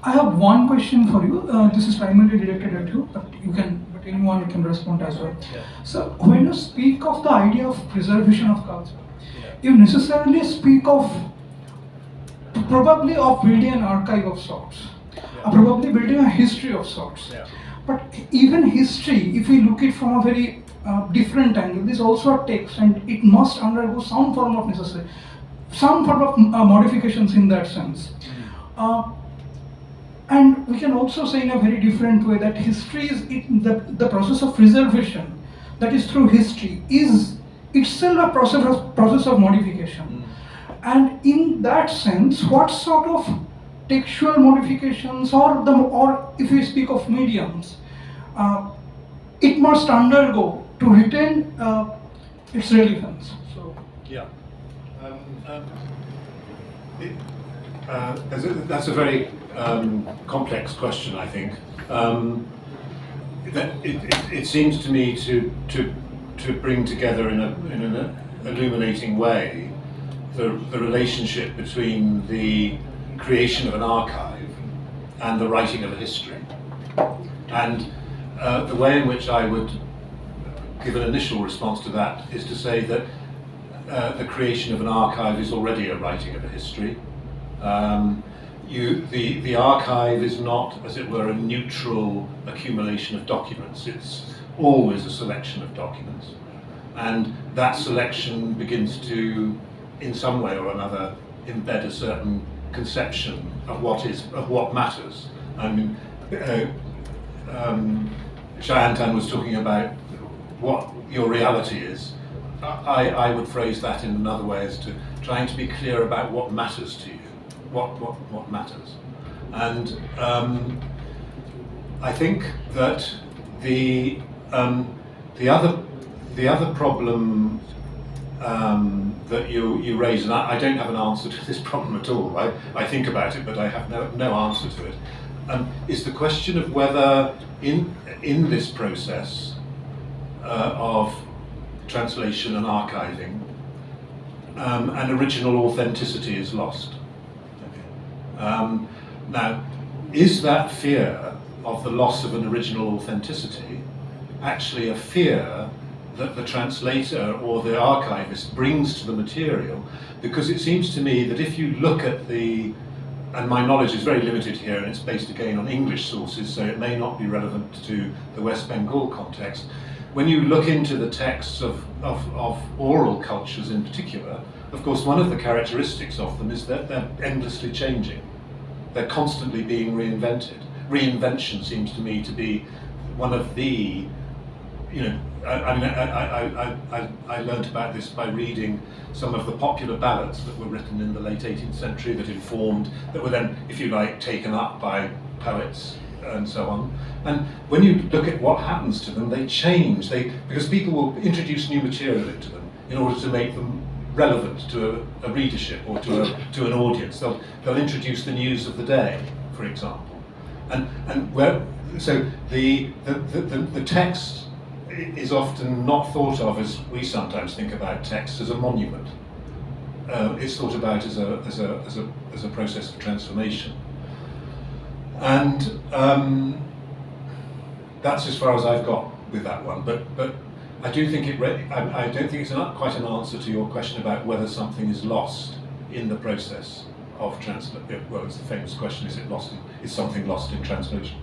I have one question for you. This is primarily directed at you, but but anyone you can respond as well. Yeah. So, when you speak of the idea of preservation of culture, Yeah. you necessarily speak of probably of building an archive of sorts, probably building a history of sorts. Yeah. But even history, if we look it from a very different angle, this is also a text, and it must undergo some form of necessary, some form of modifications in that sense. And we can also say in a very different way that history is the process of preservation, that is through history, is itself a process of modification. And in that sense, what sort of textual modifications, or if we speak of mediums, it must undergo to retain its relevance. So yeah, that's a very complex question, I think. It seems to me to bring together in an illuminating way the relationship between the creation of an archive and the writing of a history. And the way in which I would give an initial response to that is to say that the creation of an archive is already a writing of a history. The archive is not, as it were, a neutral accumulation of documents. It's always a selection of documents. And that selection begins to, in some way or another, embed a certain conception of what matters. I mean, Shayantan was talking about what your reality is. I would phrase that in another way as to trying to be clear about what matters to you, what matters. And I think that the other problem that you raise, and I don't have an answer to this problem at all. I think about it, but I have no answer to it. Is the question of whether in this process of translation and archiving, an original authenticity is lost. Now, is that fear of the loss of an original authenticity actually a fear that the translator or the archivist brings to the material? Because it seems to me that if you look at and my knowledge is very limited here, and it's based again on English sources, so it may not be relevant to the West Bengal context. When you look into the texts of oral cultures in particular, of course, one of the characteristics of them is that they're endlessly changing. They're constantly being reinvented. Reinvention seems to me to be one of the, I learned about this by reading some of the popular ballads that were written in the late 18th century that were then, if you like, taken up by poets and so on. And when you look at what happens to them, they change. Because people will introduce new material into them in order to make them relevant to a readership or to an audience. They'll introduce the news of the day, for example. So the text is often not thought of as we sometimes think about text as a monument. It's thought about as a process of transformation, and that's as far as I've got with that one. But I do think I don't think it's quite an answer to your question about whether something is lost in the process of translation. Well, it's the famous question: is something lost in translation?